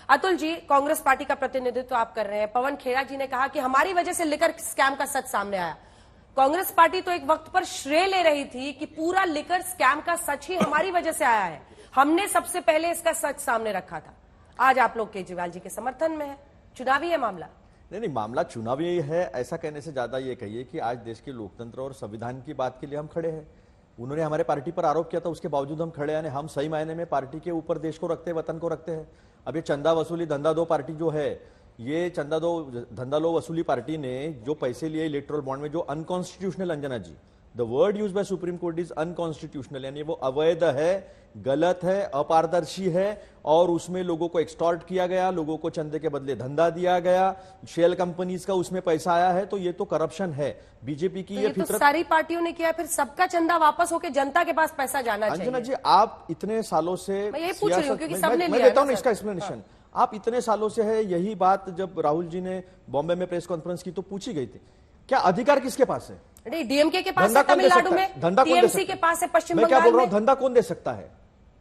Atul ji, Congress party का प्रतिनिधित्व आप कर रहे हैं। पवन खेड़ा जी ने कहा कि हमारी वजह से लिकर स्कैम का सच सामने आया। कांग्रेस पार्टी तो एक वक्त पर श्रेय ले रही थी कि पूरा लिकर स्कैम का सच ही हमारी वजह से आया है, हमने सबसे पहले इसका सच सामने रखा था। आज आप लोग केजरीवाल जी के समर्थन में है, चुनावी है मामला। नहीं, मामला चुनावी है ऐसा कहने से ज्यादा ये कहिए कि आज देश के लोकतंत्र और संविधान की बात के लिए हम खड़े हैं। उन्होंने हमारे पार्टी पर आरोप किया था, उसके बावजूद हम खड़े, यानी हम सही मायने में पार्टी के ऊपर देश को रखते हैं, वतन को रखते हैं। अब ये चंदा वसूली धंधा दो पार्टी जो है, ये चंदा दो धंधा लो वसूली पार्टी ने जो पैसे लिए इलेक्टोरल बॉन्ड में, जो unconstitutional, Anjana ji, the word use by supreme court is unconstitutional, यानी वो अवैध है, गलत है, अपारदर्शी है, और उसमें लोगों को एक्सटॉर्ट किया गया, लोगों को चंदे के बदले धंधा दिया गया, शेल कंपनीज का उसमें पैसा आया है, तो ये तो करप्शन है। बीजेपी की ये तो सारी पार्टियों ने किया, फिर सबका चंदा वापस होकर जनता के पास पैसा जाना चाहिए। अंजना जी, आप इतने सालों से, मैं यही पूछ रही हूं क्योंकि सबने मैं देता हूं इसका एक्सप्लेनेशन। आप इतने सालों से है, यही बात जब राहुल जी ने बॉम्बे में प्रेस कॉन्फ्रेंस की तो पूछी गई थी, क्या अधिकार किसके पास है? नहीं, डीएमके के पास है तमिलनाडु में, टीएमसी के पास है पश्चिम बंगाल में। मैं क्या बोल रहा हूं, धंधा कौन दे सकता है?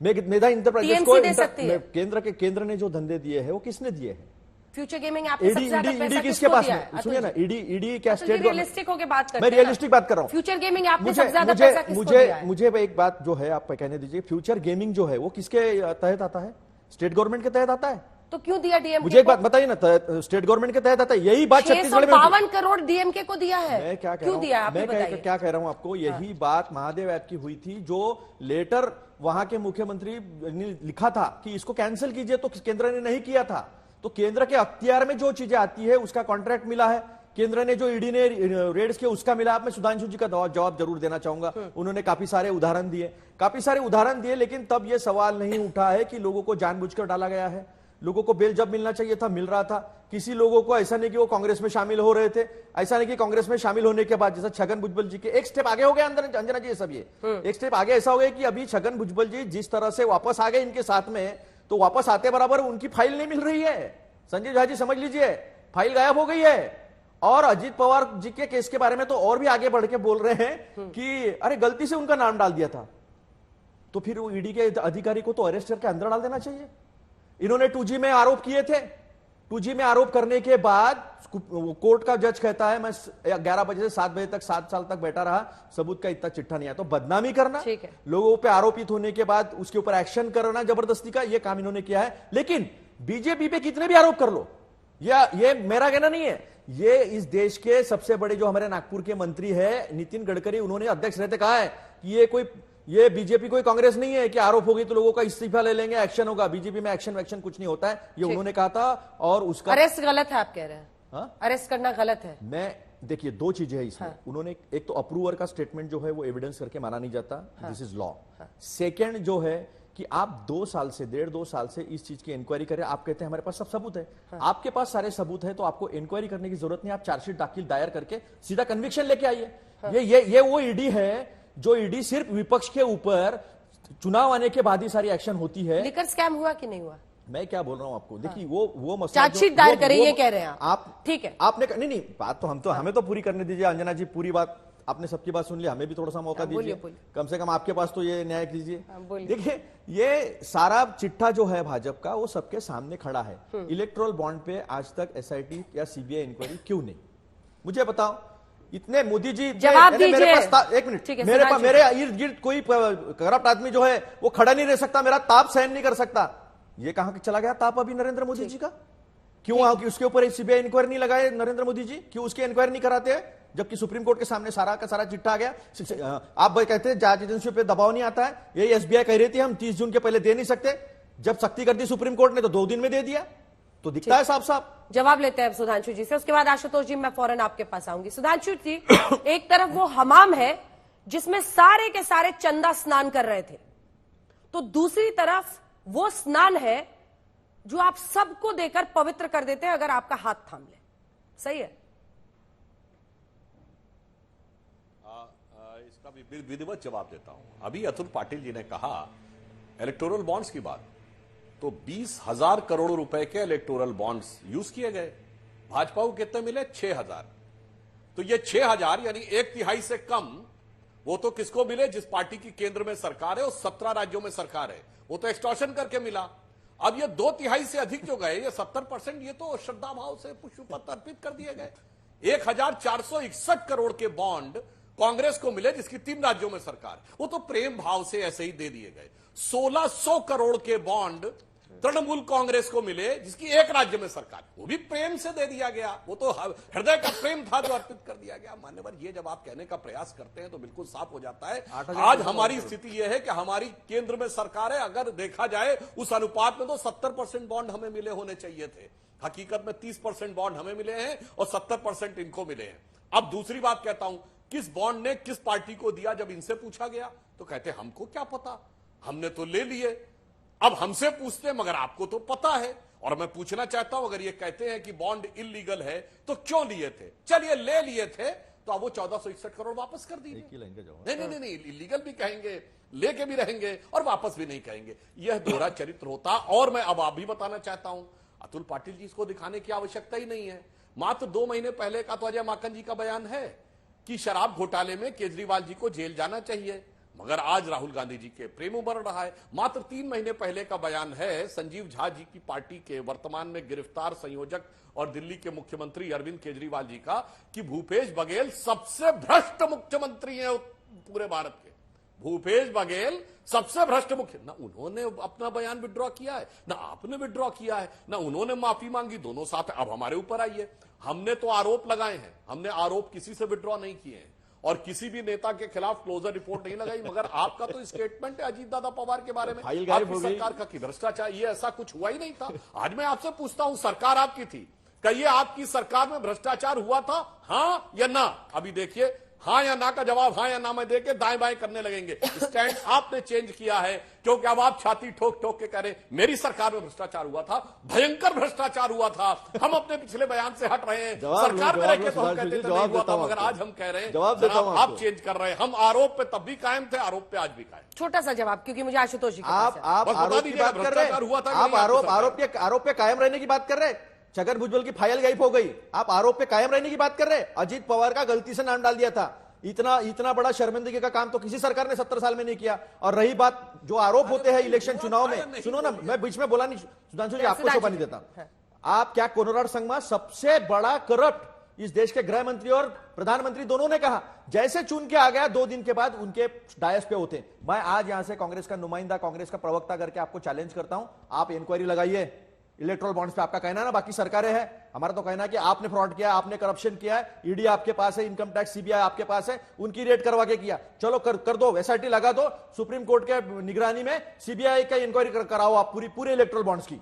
मेधा इंटरप्राइजेस को केंद्र ने जो धंधे दिए हैं वो किसने दिए हैं? फ्यूचर गेमिंग आपने सबसे ज्यादा पैसा किसके पास है? सुनिए ना, ईडी क्या स्टेट रियलिस्टिक होकर बात करते हैं, मैं रियलिस्टिक बात कर रहा हूं। फ्यूचर गेमिंग आपने सबसे ज्यादा पैसा किसको दिया है? मुझे एक बात जो है आप कहने दीजिए, फ्यूचर गेमिंग जो है वो किसके तहत आता है? स्टेट गवर्नमेंट के तहत आता है। तो क्यों दिया डीएमके? मुझे एक बात बताइए ना, स्टेट गवर्नमेंट के तहत आता है। यही बात छत्तीसगढ़ में 52 करोड़ डीएमके को दिया है। मैं क्या क्यों दिया? मैं क्या कह रहा हूं आपको, यही बात महादेव ऐप की हुई थी, जो लेटर वहां के मुख्यमंत्री ने लिखा था कि इसको कैंसिल कीजिए, तो केंद्र ने नहीं किया था। तो केंद्र के अख्तियार में जो चीजें आती है उसका कॉन्ट्रैक्ट मिला है, केंद्र ने जो ईडी ने रेड्स किया उसका मिला। मैं सुधांशु जी का जवाब जरूर देना चाहूंगा। उन्होंने काफी सारे उदाहरण दिए, लेकिन तब यह सवाल नहीं उठा है कि लोगों को जानबूझकर डाला गया है। लोगों को बेल जब मिलना चाहिए था मिल रहा था। किसी लोगों को ऐसा नहीं कि वो कांग्रेस में शामिल हो रहे थे, ऐसा नहीं कि कांग्रेस में शामिल होने के बाद जैसा छगन भुजबल जी के एक स्टेप आगे हो गए अंदर, अंजना जी, ये सब ये एक स्टेप आगे ऐसा हो गया कि अभी छगन भुजबल जी जिस तरह से वापस आ गए इनके साथ में, तो वापस आते बराबर उनकी फाइल नहीं मिल रही है। संजय झा जी समझ लीजिए, फाइल गायब हो गई है। और अजीत पवार जी के केस के बारे में तो और भी आगे बढ़ के बोल रहे हैं कि अरे गलती से उनका नाम डाल दिया था, तो फिर वो ईडी के अधिकारी को तो अरेस्ट करके अंदर डाल देना चाहिए। इन्होंने 2G में आरोप किए थे, 2G में आरोप करने के बाद कोर्ट का जज कहता है मैं 11 बजे से 7 बजे तक 7 साल तक बैठा रहा, सबूत का इतना चिट्ठा नहीं आया। तो बदनामी करना, लोगों पे आरोपित होने के बाद उसके ऊपर एक्शन करना जबरदस्ती का, यह काम इन्होंने किया है। लेकिन बीजेपी पे कितने भी आरोप कर लो, ये मेरा कहना नहीं है, ये इस देश के सबसे बड़े जो हमारे नागपुर के मंत्री है नितिन गडकरी, उन्होंने अध्यक्ष रहते कहा है कि ये बीजेपी कोई कांग्रेस नहीं है कि आरोप होगी तो लोगों का इस्तीफा ले लेंगे, एक्शन होगा। बीजेपी में एक्शन वैक्शन कुछ नहीं होता है, ये उन्होंने कहा था। और उसका अरेस्ट गलत है, आप कह रहे हैं? अरेस्ट करना गलत है। मैं देखिए, दो चीजें है इसमें। उन्होंने एक तो अप्रूवर का स्टेटमेंट जो है वो एविडेंस करके माना नहीं जाता, दिस इज लॉ। सेकेंड जो है कि आप 2 साल से 1.5-2 साल से इस चीज की इंक्वायरी करें, आप कहते हैं हमारे पास सब सबूत है। आपके पास सारे सबूत है तो आपको इंक्वायरी करने की जरूरत नहीं, आप चार्जशीट दायर करके सीधा कन्विक्शन लेके आइए। ये वो ईडी है जो ईडी सिर्फ विपक्ष के ऊपर चुनाव आने के बाद ही सारी एक्शन होती है। लिकर स्कैम हुआ कि नहीं हुआ? मैं क्या बोल रहा हूं आपको, देखिए वो मसला चार्जशीट दायर करें, ये कह रहे हैं आप। ठीक है, आपने नहीं बात तो हमें तो पूरी करने दीजिए अंजना जी, पूरी बात आपने सबकी बात सुन ली, हमें भी थोड़ा सा मौका दीजिए, कम से कम आपके पास तो ये न्याय कीजिए। देखिए, ये सारा चिट्ठा जो है भाजपा का वो सबके सामने खड़ा है। इलेक्टोरल बॉन्ड पे आज तक एसआईटी या सीबीआई इंक्वायरी क्यों नहीं, मुझे बताओ। इतने मोदी जी जवाब दीजिए। मेरे पास एक मिनट, मेरे इर्द गिर्द कोई करप्ट आदमी जो है वो खड़ा नहीं रह सकता, मेरा ताप सहन नहीं कर सकता। ये कहां चला गया ताप अभी नरेंद्र मोदी जी का? क्यों उसके ऊपर सीबीआई इंक्वायरी नहीं लगाए नरेंद्र मोदी जी? क्यों उसकी इंक्वायरी नहीं कराते हैं, जबकि सुप्रीम कोर्ट के सामने सारा का सारा चिट्ठा आ गया? आप कहते हैं जांच एजेंसियों पे दबाव नहीं आता है, यही एसबीआई कह रही थी हम 30 जून के पहले दे नहीं सकते, जब सख्ती कर दी सुप्रीम कोर्ट ने तो 2 दिन में दे दिया। तो दिखता है साफ साफ। जवाब लेते हैं सुधांशु जी से, उसके बाद आशुतोष जी मैं फौरन आपके पास आऊंगी। सुधांशु जी, एक तरफ वो हमाम है जिसमें सारे के सारे चंदा स्नान कर रहे थे, तो दूसरी तरफ वो स्नान है जो आप सबको देकर पवित्र कर देते हैं अगर आपका हाथ थाम ले। सही है? इसका भी विधिवत जवाब देता हूं। अभी अतुल पाटिल जी ने कहा इलेक्टोरल बॉन्ड्स की बात, तो 20,000 करोड़ रुपए के इलेक्टोरल बॉन्ड्स यूज किए गए। भाजपा को कितने मिले? 6,000। तो ये 6,000 यानी 1/3 से कम वो तो किसको मिले? जिस पार्टी की केंद्र में सरकार है और 17 राज्यों में सरकार है, वो तो एक्सटॉर्शन करके मिला। अब ये 2/3 से अधिक जो गए, ये 70%, ये तो श्रद्धा भाव से पुष्प पत्र अर्पित कर दिए गए। 1461 करोड़ के बॉन्ड कांग्रेस को मिले, जिसकी 3 राज्यों में सरकार, वो तो प्रेम भाव से ऐसे ही दे दिए गए। 1600 करोड़ के बॉन्ड तृणमूल कांग्रेस को मिले, जिसकी 1 राज्य में सरकार, वो भी प्रेम से दे दिया गया। वो तो हृदय का प्रेम था जो अर्पित कर दिया गया। मान्यवर, ये जब आप कहने का प्रयास करते हैं तो बिल्कुल साफ हो जाता है आज हमारी स्थिति यह है कि हमारी केंद्र में सरकार है। अगर देखा जाए उस अनुपात में तो 70% बॉन्ड हमें मिले होने चाहिए थे। हकीकत में 30% बॉन्ड हमें मिले हैं और 70% इनको मिले हैं। अब दूसरी बात कहता हूं, किस बॉन्ड ने किस पार्टी को दिया, जब इनसे पूछा गया तो कहते हमको क्या पता, हमने तो ले लिए। अब हमसे पूछते मगर आपको तो पता है। और मैं पूछना चाहता हूं, अगर ये कहते हैं कि बॉन्ड इलीगल है तो क्यों लिए थे? चलिए ले लिए थे तो अब वो 1461 करोड़ वापस कर दीजिए। नहीं, इलीगल भी कहेंगे, लेके भी रहेंगे और वापस भी नहीं कहेंगे। यह दोहरा चरित्र होता। और मैं अब आप भी बताना चाहता हूं, अतुल पाटिल जी इसको दिखाने की आवश्यकता ही नहीं है। मात्र 2 महीने पहले का तो अजय माकन जी का बयान है कि शराब घोटाले में केजरीवाल जी को जेल जाना चाहिए, मगर आज राहुल गांधी जी के प्रेम उभर रहा है। मात्र 3 महीने पहले का बयान है संजीव झा जी की पार्टी के वर्तमान में गिरफ्तार संयोजक और दिल्ली के मुख्यमंत्री अरविंद केजरीवाल जी का, कि भूपेश बघेल सबसे भ्रष्ट मुख्यमंत्री हैं पूरे भारत के। भूपेश बघेल सबसे भ्रष्ट मुख्य, ना उन्होंने अपना बयान विड्रॉ किया है, ना आपने विड्रॉ किया है, ना उन्होंने माफी मांगी, दोनों साथ। अब हमारे ऊपर आइए, हमने तो आरोप लगाए हैं, हमने आरोप किसी से विड्रॉ नहीं किए हैं और किसी भी नेता के खिलाफ क्लोजर रिपोर्ट नहीं लगाई। मगर आपका तो स्टेटमेंट है अजीत दादा पवार के बारे में, आपकी सरकार का कि भ्रष्टाचार, ये ऐसा कुछ हुआ ही नहीं था। आज मैं आपसे पूछता हूं, सरकार आपकी थी, कहिए आपकी सरकार में भ्रष्टाचार हुआ था, हां या ना? अभी देखिए, हां या ना का जवाब हां या ना में देके दाएं बाएं करने लगेंगे। स्टैंड आपने चेंज किया है, क्योंकि अब आप छाती ठोक ठोक के कह रहे मेरी सरकार में भ्रष्टाचार हुआ था, भयंकर भ्रष्टाचार हुआ था, हम अपने पिछले बयान से हट रहे हैं। सरकार में रहकर तो हम कहते थे नहीं हुआ था, मगर आज हम कह रहे हैं आप चेंज कर रहे हैं। हम आरोप पे तब भी कायम थे, आरोप पे आज भी कायम। छोटा सा जवाब, क्योंकि मुझे आशुतोष जी आप आरोप की बात कर रहे हैं, आरोप पे कायम रहने की बात कर रहे हैं। छगन भुजबल की फाइल गायब हो गई, आप आरोप पे कायम रहने की बात कर रहे हैं। अजीत पवार का गलती से नाम डाल दिया था, इतना बड़ा शर्मिंदगी का काम तो किसी सरकार ने 70 साल में नहीं किया। और रही बात जो आरोप होते हैं इलेक्शन चुनाव में, सुनो ना, मैं बीच में बोला नहीं, सुधांशु जी आपको शोभा नहीं देता। आप क्या कोनराड संगमा सबसे बड़ा करप्ट इस देश के गृह मंत्री और प्रधानमंत्री दोनों ने कहा, जैसे चुन के आ गया 2 दिन के बाद उनके डायस पे होते। मैं आज यहां से कांग्रेस का नुमाइंदा, कांग्रेस का प्रवक्ता करके आपको चैलेंज करता हूं, आप इंक्वायरी लगाइए इलेक्ट्रोल बॉन्ड्स पे। आपका कहना है ना बाकी सरकारें हैं, हमारा तो कहना है कि आपने फ्रॉड किया, आपने करप्शन किया है, ईडी आपके पास है, इनकम टैक्स सीबीआई आपके पास है, उनकी रेड करवा के किया। चलो कर दो, एसआईटी लगा दो, सुप्रीम कोर्ट के निगरानी में सीबीआई का इंक्वायरी कराओ आप पूरे इलेक्ट्रोल बॉन्ड्स की।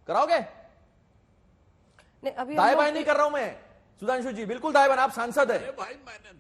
कराओगे? अभी दाएं बाएं नहीं कर रहा हूं मैं सुधांशु जी, बिल्कुल दाएं बाएं, आप सांसद है। भाई मैंने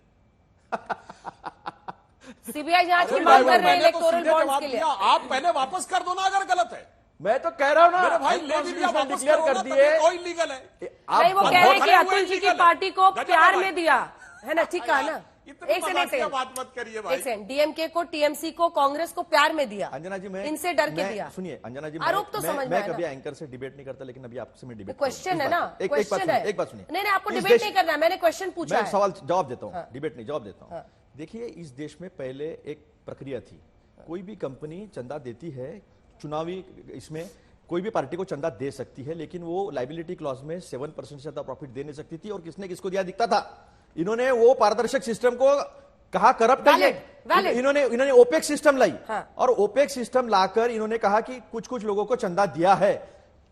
सीबीआई जांच की मांग कर रहे हैं इलेक्टोरल बॉन्ड्स के लिए। आप पहले वापस कर दो ना अगर गलत है। मैं तो कह रहा हूं ना, मेरे भाई ले लिया, वापस डिक्लेयर कर दिए, कोई लीगल है। नहीं, वो कह रहे हैं कि अतुल जी की पार्टी को प्यार में दिया है ना, ठीक है ना? एक सेकंड, बात मत करिए भाई। एक सेकंड, डीएमके को, टीएमसी को, कांग्रेस को प्यार में दिया। अंजना जी, मैं इनसे डर के दिया। सुनिए अंजना जी, आरोप तो समझ में मैं कभी एंकर से डिबेट नहीं करता, लेकिन अभी आपसे मैं डिबेट, क्वेश्चन है ना, क्वेश्चन है। एक बात सुनिए, नहीं, आपको डिबेट नहीं करना, मैंने क्वेश्चन पूछा है, सवाल जवाब देता हूं, डिबेट नहीं, जवाब देता हूं। देखिए, इस देश में पहले एक प्रक्रिया थी, कोई भी कंपनी चंदा देती है चुनावी, इसमें कोई भी पार्टी को चंदा दे सकती है, लेकिन वो लाइबिलिटी क्लॉज में 7% से ज्यादा प्रॉफिट दे नहीं सकती थी, और किसने किसको दिया दिखता था। इन्होंने वो पारदर्शक सिस्टम को कहा करप्ट है, इन्होंने ओपेक सिस्टम लाई। और ओपेक सिस्टम लाकर इन्होंने कहा कि कुछ लोगों को चंदा दिया है।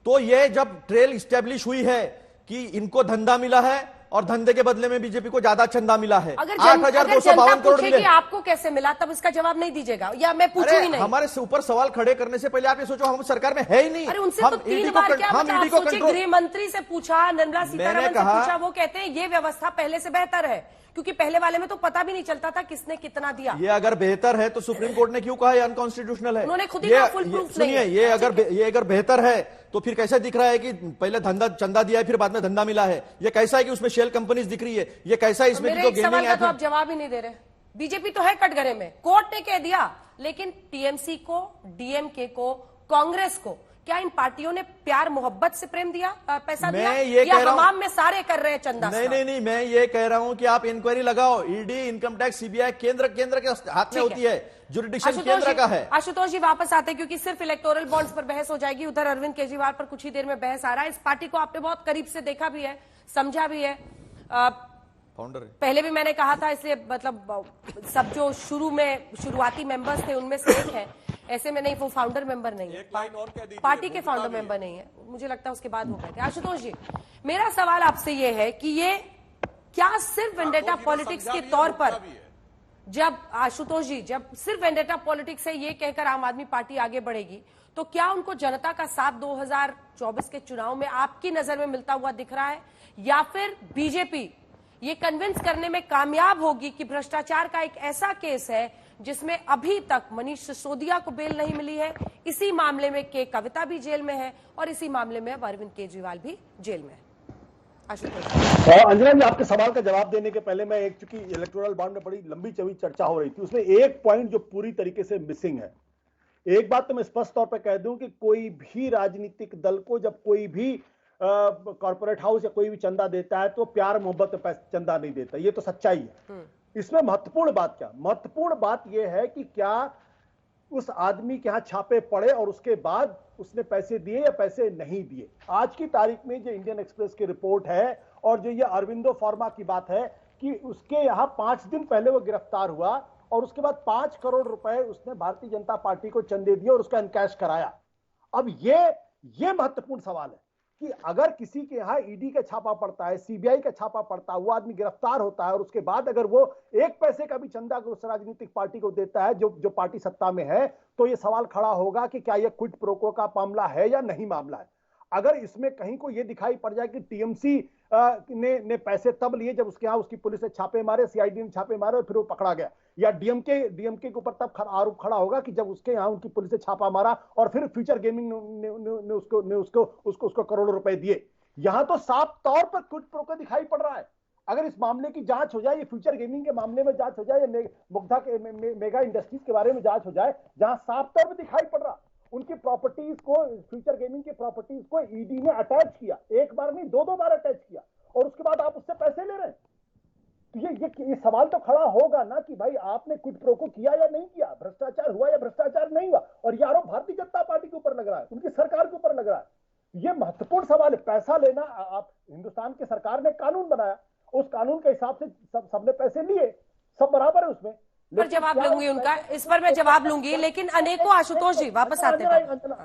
तो ये जब ट्रेल स्टैब्लिश हुई है कि इनको धंधा मिला है और धंधे के बदले में बीजेपी को ज्यादा चंदा मिला है, 8,252 करोड़ मिले। आपको कैसे मिला, तब इसका जवाब नहीं दीजिएगा, या मैं पूछूं ही नहीं। हमारे ऊपर सवाल खड़े करने से पहले आप ये सोचो, हम सरकार में है ही नहीं। अरे उनसे तो 3 बार क्या मतलब, सोचिए, गृह मंत्री से पूछा, निर्मला सीतारमण से पूछा, वो कहते हैं ये व्यवस्था पहले से बेहतर है, क्योंकि पहले वाले में तो पता भी नहीं चलता था किसने कितना दिया। ये अगर बेहतर है तो सुप्रीम कोर्ट ने क्यों कहा ये अनकॉन्स्टिट्यूशनल है? उन्होंने खुद ही कहा फुल प्रूफ नहीं है। ये अगर बेहतर है तो फिर कैसा दिख रहा है कि पहले चंदा दिया है, फिर बाद में धंधा मिला है? ये कैसा है कि उसमें शेल कंपनीज दिख रही है? ये कैसा है इसमें मेरे एक सवाल का तो आप जवाब ही नहीं दे रहे। बीजेपी तो है कटघरे में, कोर्ट ने कह दिया, लेकिन टीएमसी को, डीएमके को, कांग्रेस को क्या इन पार्टियों ने प्यार मोहब्बत से प्रेम दिया, पैसा मैं दिया, ये या कह रहा हूं- हमाम में सारे कर रहे हैं चंदा? नहीं, मैं ये कह रहा हूं कि आप इंक्वायरी लगाओ। ईडी, इनकम टैक्स, सीबीआई केंद्र के हाथ में होती है, जुरिडिक्शन केंद्र का है। आशुतोष जी वापस आते हैं, क्योंकि सिर्फ इलेक्टोरल बॉन्ड्स पर बहस हो जाएगी। उधर अरविंद केजरीवाल पर कुछ ही देर में बहस आ रहा है। इस पार्टी को आपने बहुत करीब से देखा भी है, समझा भी है। फाउंडर पहले भी मैंने कहा था, इसलिए मतलब सब जो शुरुआती मेंबर्स थे उनमें से एक है, ऐसे में नहीं, वो फाउंडर मेंबर नहीं है, एक लाइन और कह दीजिए, पार्टी के वो फाउंडर किताब ही मेंबर नहीं है, मुझे लगता है उसके बाद हो गए थे। आशुतोष जी, मेरा सवाल आपसे ये है कि ये क्या सिर्फ वेंडेटा पॉलिटिक्स के तौर पर, जब आशुतोष जी जब सिर्फ वेंडेटा पॉलिटिक्स है ये कहकर आम आदमी पार्टी आगे बढ़ेगी, तो क्या उनको जनता का साथ 2024 के चुनाव में आपकी नजर में मिलता हुआ दिख रहा है, या फिर बीजेपी ये कन्विंस करने में कामयाब होगी कि भ्रष्टाचार का एक ऐसा केस है जिसमें अभी तक मनीष सिसोदिया को बेल नहीं मिली है, इसी मामले में के कविता भी जेल में है, और इसी मामले में अरविंद केजरीवाल भी जेल में है? अंजना जी, आपके सवाल का जवाब देने के पहले मैं चूंकि इलेक्टोरल बॉन्ड में बड़ी लंबी चौड़ी चर्चा हो रही थी, उसमें एक पॉइंट जो पूरी तरीके से मिसिंग है। एक बात तो मैं स्पष्ट तौर पर कह दूं कि कोई भी राजनीतिक दल को जब कोई भी कॉर्पोरेट हाउस या कोई भी चंदा देता है तो प्यार मोहब्बत में चंदा नहीं देता, ये तो सच्चाई है। इसमें महत्वपूर्ण बात क्या, महत्वपूर्ण बात यह है कि क्या उस आदमी के यहां छापे पड़े और उसके बाद उसने पैसे दिए या पैसे नहीं दिए। आज की तारीख में जो इंडियन एक्सप्रेस की रिपोर्ट है और जो ये अरविंदो फार्मा की बात है कि उसके यहां 5 दिन पहले वो गिरफ्तार हुआ और उसके बाद 5 करोड़ रुपए उसने भारतीय जनता पार्टी को चंदे दिए और उसका एनकैश कराया। अब ये महत्वपूर्ण सवाल है कि अगर किसी के यहां ईडी का छापा पड़ता है, सीबीआई का छापा पड़ता है, वो आदमी गिरफ्तार होता है और उसके बाद अगर वो एक पैसे का भी चंदा उस राजनीतिक पार्टी को देता है जो पार्टी सत्ता में है, तो ये सवाल खड़ा होगा कि क्या ये क्विड प्रो क्वो का मामला है या नहीं मामला है। अगर इसमें कहीं को ये दिखाई पड़ जाए कि टीएमसी ने पैसे तब लिए जब उसके यहां उसकी पुलिस ने छापे मारे, सीआईडी ने छापे मारे और फिर वो पकड़ा गया, या डीएमके के ऊपर तब आरोप खड़ा होगा कि जब उसके यहां उनकी पुलिस ने छापा मारा और फिर फ्यूचर गेमिंग ने उसको करोड़ों रुपए दिए। यहां तो साफ तौर पर क्विड प्रो क्वो दिखाई पड़ रहा है। अगर इस मामले की जांच हो जाए, ये फ्यूचर गेमिंग के मामले में जांच हो जाए या मुग्धा के मेगा इंडस्ट्रीज के बारे में जांच हो जाए, जहां साफ तौर पर दिखाई पड़ रहा उनकी प्रॉपर्टीज को, फ्यूचर गेमिंग की प्रॉपर्टीज को ईडी ने अटैच किया, एक बार नहीं 2 बार अटैच किया, और उसके बाद आप उससे पैसे ले रहे हैं। तो ये सवाल तो खड़ा होगा ना कि भाई आपने क्विड प्रो क्वो किया या नहीं किया, भ्रष्टाचार हुआ या भ्रष्टाचार नहीं हुआ। और ये आरोप भारतीय जनता पार्टी के ऊपर लग रहा है, उनकी सरकार के ऊपर लग रहा है। ये महत्वपूर्ण सवाल है। पैसा लेना, आप हिंदुस्तान की सरकार ने कानून बनाया, उस कानून के हिसाब से सबने पैसे लिए, सब बराबर है उसमें। पर जवाब लूंगी उनका, इस पर मैं जवाब लूंगी, लेकिन अनेकों आशुतोष जी वापस आते हैं।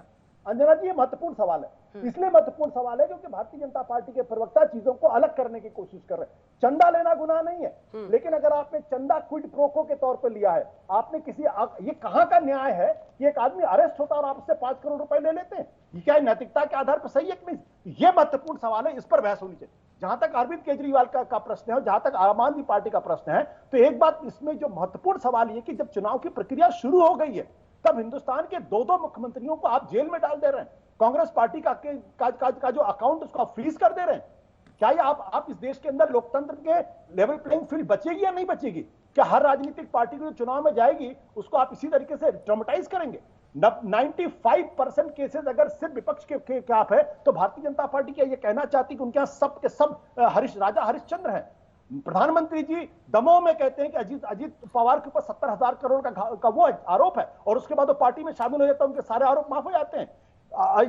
अंजना जी, ये महत्वपूर्ण सवाल है। इसलिए महत्वपूर्ण सवाल है क्योंकि भारतीय जनता पार्टी के प्रवक्ता चीजों को अलग करने की कोशिश कर रहे हैं। चंदा लेना गुनाह नहीं है, लेकिन अगर आपने चंदा क्विड प्रो क्वो के तौर पर लिया है, आपने ये कहां का न्याय है कि एक आदमी अरेस्ट होता है और आप उससे 5 करोड़ रुपए ले लेते हैं? ये क्या नैतिकता के आधार पर सही है कि नहीं? ये महत्वपूर्ण सवाल है, इस पर बहस होनी चाहिए। जहां तक अरविंद केजरीवाल का प्रश्न है, जहां तक आम आदमी पार्टी का प्रश्न है, तो एक बात इसमें जो महत्वपूर्ण सवाल ये कि जब चुनाव की प्रक्रिया शुरू हो गई है, तब हिंदुस्तान के 2 मुख्यमंत्रियों को आप जेल में डाल दे रहे हैं। कांग्रेस पार्टी का जो अकाउंट उसको आप फ्रीज कर दे रहे हैं। क्या ये आप इस देश के अंदर लोकतंत्र के लेवल प्लेइंग फील्ड बचेगी या नहीं बचेगी? क्या हर राजनीतिक पार्टी जो चुनाव में जाएगी उसको आप इसी तरीके से ट्रॉमेटाइज करेंगे? 95% केसेस अगर सिर्फ विपक्ष के खिलाफ है, तो भारतीय जनता पार्टी क्या ये कहना चाहती कि उनके यहां सब के सब राजा हरिश्चंद्र हैं? प्रधानमंत्री जी दमोह में कहते हैं कि अजीत पवार के ऊपर 70,000 करोड़ का वो आरोप है, और उसके बाद वो पार्टी में शामिल हो जाता है, उनके सारे आरोप माफ हो जाते हैं।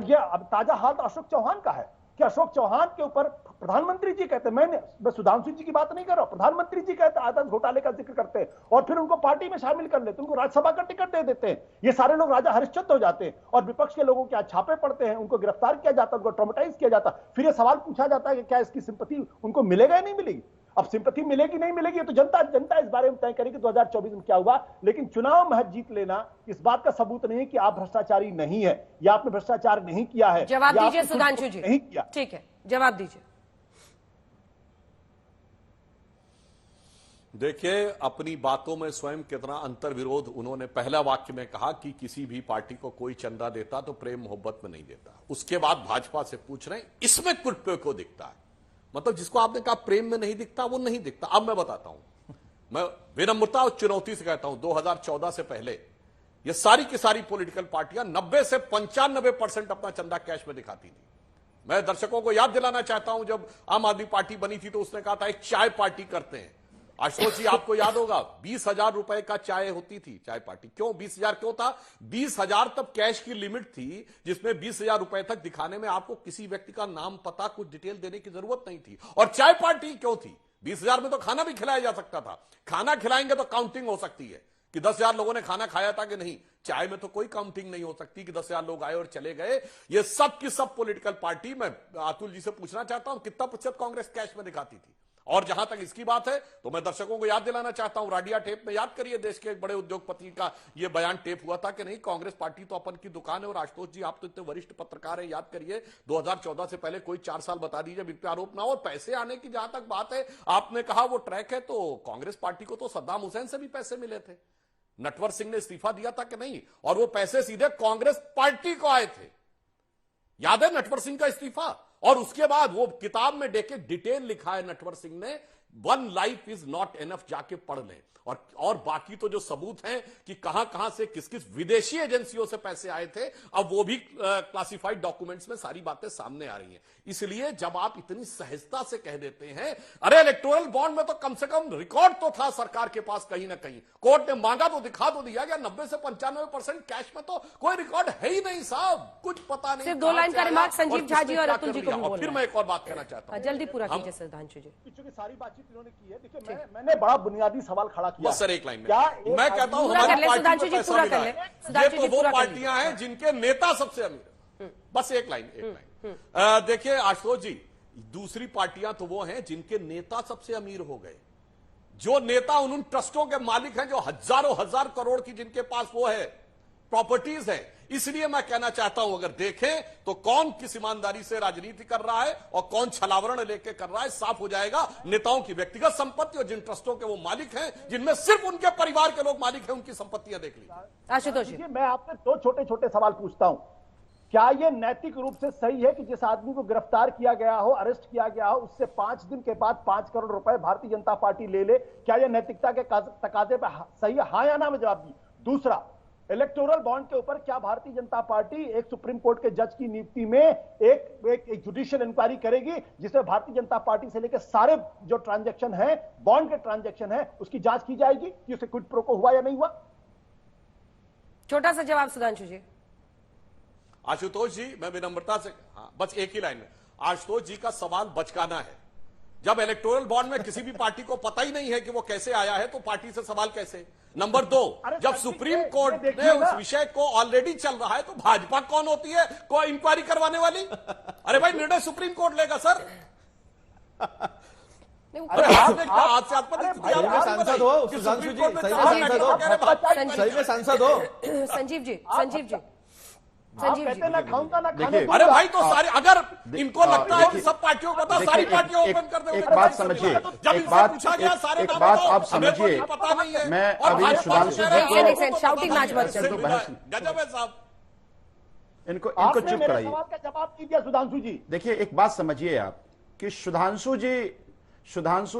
ये अब ताजा हाल तो अशोक चौहान का है कि अशोक चौहान के ऊपर प्रधानमंत्री जी कहते हैं, मैं सुधांशु जी की बात नहीं कर रहा हूं, प्रधानमंत्री जी कहते हैं, आदर्श घोटाले का जिक्र करते हैं और फिर उनको पार्टी में शामिल कर लेते हैं, उनको राज्यसभा का टिकट दे देते हैं। ये सारे लोग राजा हरिश्चंद्र हो जाते हैं और विपक्ष के लोगों के छापे पड़ते हैं, उनको गिरफ्तार किया जाता है, उनको ट्रॉमेटाइज किया जाता है। फिर ये सवाल पूछा जाता है कि क्या इसकी सिंपैथी उनको मिलेगा या नहीं मिलेगी? अब सिंपैथी मिलेगी नहीं मिलेगी तो जनता इस बारे में तय करेगी 2024 में क्या हुआ। लेकिन चुनाव महज जीत लेना इस बात का सबूत नहीं है कि आप भ्रष्टाचारी नहीं है या आपने भ्रष्टाचार नहीं किया है। जवाब दीजिए सुधांशु जी। नहीं किया, ठीक है, जवाब दीजिए। देखिए, अपनी बातों में स्वयं कितना अंतर्विरोध। उन्होंने पहला वाक्य में कहा कि किसी भी पार्टी को कोई चंदा देता तो प्रेम मोहब्बत में नहीं देता। उसके बाद भाजपा से पूछ रहे हैं इसमें क्विड प्रो क्वो दिखता है। मतलब जिसको आपने कहा प्रेम में नहीं दिखता, वो नहीं दिखता। अब मैं बताता हूं, मैं विनम्रता और चुनौती से कहता हूं, 2014 से पहले ये सारी की सारी पॉलिटिकल पार्टियां 90 से 95% अपना चंदा कैश में दिखाती थी। मैं दर्शकों को याद दिलाना चाहता हूं, जब आम आदमी पार्टी बनी थी तो उसने कहा था एक चाय पार्टी करते हैं। आशुतोष जी आपको याद होगा 20,000 रुपए का चाय होती थी चाय पार्टी। क्यों 20,000 क्यों था? 20,000 तब कैश की लिमिट थी, जिसमें 20,000 रुपए तक दिखाने में आपको किसी व्यक्ति का नाम पता कुछ डिटेल देने की जरूरत नहीं थी। और चाय पार्टी क्यों थी? 20,000 में तो खाना भी खिलाया जा सकता था। खाना खिलाएंगे तो काउंटिंग हो सकती है कि 10,000 लोगों ने खाना खाया था कि नहीं। चाय में तो कोई काउंटिंग नहीं हो सकती कि 10,000 लोग आए और चले गए। ये सब की सब पॉलिटिकल पार्टी। मैं अतुल जी से पूछना चाहता हूं कितना प्रतिशत कांग्रेस कैश में दिखाती थी? और जहां तक इसकी बात है तो मैं दर्शकों को याद दिलाना चाहता हूं, राडिया टेप में याद करिए देश के एक बड़े उद्योगपति का यह बयान टेप हुआ था कि नहीं कांग्रेस पार्टी तो अपन की दुकान है। और आशुतोष जी आप तो इतने वरिष्ठ पत्रकार हैं, याद करिए 2014 से पहले कोई 4 साल बता दीजिए जब इन पे आरोप ना हो। और पैसे आने की जहां तक बात है, आपने कहा वो ट्रैक है, तो कांग्रेस पार्टी को तो सद्दाम हुसैन से भी पैसे मिले थे। नटवर सिंह ने इस्तीफा दिया था कि नहीं, और वो पैसे सीधे कांग्रेस पार्टी को आए थे। याद है नटवर सिंह का इस्तीफा? और उसके बाद वो किताब में देखे डिटेल लिखा है नटवर सिंह ने, 1 लाइफ इज नॉट एनफ, जाके पढ़ लें। और बाकी तो जो सबूत हैं कि कहां कहां से किस किस विदेशी एजेंसियों से पैसे आए थे, अब वो भी क्लासिफाइड डॉक्यूमेंट्स में सारी बातें सामने आ रही हैं। इसलिए जब आप इतनी सहजता से कह देते हैं, अरे इलेक्टोरल बॉन्ड में तो कम से कम रिकॉर्ड तो था सरकार के पास कहीं ना कहीं, कोर्ट ने मांगा तो दिखा तो दिया गया। 90 से 95% कैश में तो कोई रिकॉर्ड है ही नहीं साहब, कुछ पता नहीं। सिर्फ 2 लाइन का रिमार्क संजीव झा जी और अतुल जी को भी फिर मैं एक और बात कहना चाहता हूं, जल्दी पूरा कीजिए सुधांशु जी। क्योंकि सारी बातचीत इन्होंने की है। देखिए मैंने बड़ा बुनियादी सवाल खड़ा किया। बस सर एक लाइन में क्या मैं कहता हूं पूरा कर हमारी ले, पार्टी सुधांशु को जी पैसा पूरा मिला कर ले, है। सुधांशु ये जी तो वो पूरा कर पार्टियां हैं जिनके नेता सबसे अमीर है। बस एक लाइन देखिए आशुतोष जी, दूसरी पार्टियां तो वो हैं जिनके नेता सबसे अमीर हो गए। जो नेता उन ट्रस्टों के मालिक हैं जो हजारों हजार करोड़ की जिनके पास वो है प्रॉपर्टीज है। इसलिए मैं कहना चाहता हूं, अगर देखें तो कौन किस ईमानदारी से राजनीति कर रहा है और कौन छलावरण लेके कर रहा है, साफ हो जाएगा। नेताओं की व्यक्तिगत संपत्ति और जिन ट्रस्टों के वो मालिक हैं, जिनमें सिर्फ उनके परिवार के लोग मालिक हैं, उनकी संपत्तियां देख लीजिए। आशुतोष जी, मैं आपसे 2 छोटे छोटे सवाल पूछता हूं। क्या यह नैतिक रूप से सही है कि जिस आदमी को गिरफ्तार किया गया हो, अरेस्ट किया गया हो, उससे 5 दिन के बाद 5 करोड़ रुपए भारतीय जनता पार्टी ले ले? क्या यह नैतिकता के तकाजे पर सही है? हाँ या ना में जवाब दी। दूसरा, इलेक्टोरल बॉन्ड के ऊपर क्या भारतीय जनता पार्टी एक सुप्रीम कोर्ट के जज की नियुक्ति में एक जुडिशियल इंक्वायरी करेगी, जिसमें भारतीय जनता पार्टी से लेकर सारे जो ट्रांजैक्शन है, बॉन्ड के ट्रांजैक्शन है, उसकी जांच की जाएगी कि उसे क्विड प्रो को हुआ या नहीं हुआ? छोटा सा जवाब सुधांशु जी। आशुतोष जी मैं विनम्रता से, हाँ बस एक ही लाइन में, आशुतोष जी का सवाल बचकाना है। जब इलेक्टोरल बॉन्ड में किसी भी पार्टी को पता ही नहीं है कि वो कैसे आया है, तो पार्टी से सवाल कैसे? नंबर 2, जब सुप्रीम कोर्ट ने उस विषय को ऑलरेडी चल रहा है, तो भाजपा कौन होती है को इंक्वायरी करवाने वाली? अरे भाई निर्णय सुप्रीम कोर्ट लेगा सर। सही में सांसद हो सुधांशु जी, सही में सांसद हो संजीव जी, संजीव जी, संजीव जी, ना खाऊंगा ना खाने। अरे भाई तो सारे, अगर इनको लगता है कि सब पार्टियों को पता, सारी पार्टियां ओपन कर दे। एक बात समझिए, एक बात आप समझिए। पता नहीं है। मैं अभी सुधांशु जी को शाउटिंग मैच मत करो। गजब है साहब। इनको आपने चुप मेरे कराइए। सवाल का जवाब नहीं दिया सुधांशु जी। देखिए एक बात समझिए आप कि सुधांशु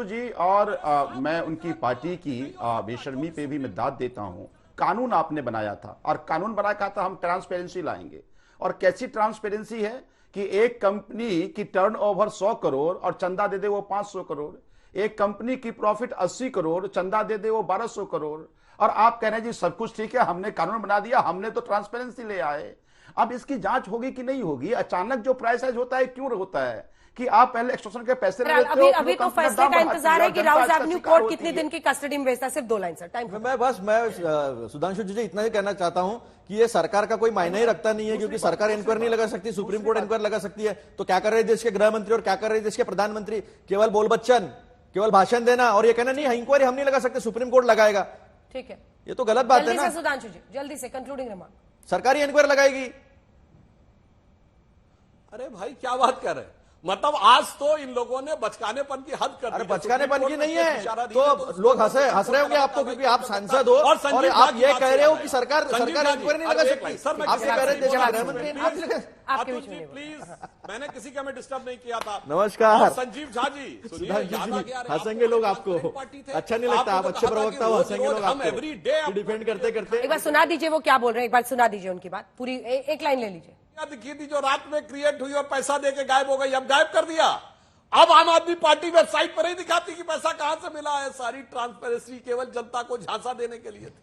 जी और मैं उनकी पार्टी की बेशर्मी पे भी मैं दाद देता हूं। कानून आपने बनाया था और कानून बना कहा था हम ट्रांसपेरेंसी लाएंगे। और कैसी ट्रांसपेरेंसी है कि एक कंपनी की टर्नओवर 100 करोड़ और चंदा दे दे वो 500 करोड़, एक कंपनी की प्रॉफिट 80 करोड़, चंदा दे दे वो 1200 करोड़, और आप कह रहे हैं जी सब कुछ ठीक है, हमने कानून बना दिया, हमने तो ट्रांसपेरेंसी ले आए। अब इसकी जांच होगी कि नहीं होगी? अचानक जो प्राइस होता है क्यों होता है कि आप पहले एक्सटॉर्शन के पैसे लेते हो, अभी तो फैसले का इंतजार है कि राउज एवेन्यू कोर्ट कितने दिन की कस्टडी में भेजता है। सिर्फ 2 लाइन सर, टाइम। मैं सुधांशु जी इतना ही कहना चाहता हूं कि ये सरकार का कोई मायने ही रखता नहीं है, क्योंकि सरकार इंक्वायरी नहीं लगा सकती, सुप्रीम कोर्ट इंक्वायरी लगा सकती है। तो क्या कर रहे हैं देश के गृह मंत्री और क्या कर रहे हैं देश के प्रधानमंत्री? केवल बोल बच्चन, केवल भाषण देना और ये कहना नहीं इंक्वायरी हम नहीं लगा सकते, सुप्रीम कोर्ट लगाएगा। ठीक है, ये तो गलत बात है ना। सुधांशु जी जल्दी से कंक्लूडिंग रिमार्क। सरकारी इंक्वायरी लगाएगी। अरे भाई क्या बात कर रहे हैं? मतलब आज तो इन लोगों ने बचकानेपन की हद कर दी। अरे बचकानेपन की नहीं है इशारा तो दिया लोग हंस रहे होंगे आपको, क्योंकि आप सांसद हो और आप ये कह रहे हो कि सरकार इंक्वायरी नहीं लगा सकती। आप ये कह रहे थे देश के गृहमंत्री। आपके अतुल बीच जी में प्लीज, मैंने किसी का मैं डिस्टर्ब नहीं किया था। नमस्कार। और संजीव झा जी सुनिए, सुधांशु याद आ गया, अरे हंसेंगे लोग आप आपको, पार्टी थे। अच्छा नहीं लगता, आप आपने अच्छे तो कहा था प्रवक्ता कि हो, रोज हंसेंगे रोज लोग हम every day आपको डिफेंड करते करते। एक बार सुना दीजिए वो क्या बोल रहे हैं, एक बार सुना दीजिए उनकी बात पूरी, एक लाइन ले लीजिए। दिखी थी जो रात में क्रिएट हुई और पैसा देके गायब हो गई, अब गायब कर दिया। अब आम आदमी पार्टी वेबसाइट पर नहीं दिखाती कि पैसा कहां से मिला है। सारी ट्रांसपेरेंसी केवल जनता को झांसा देने के लिए थी।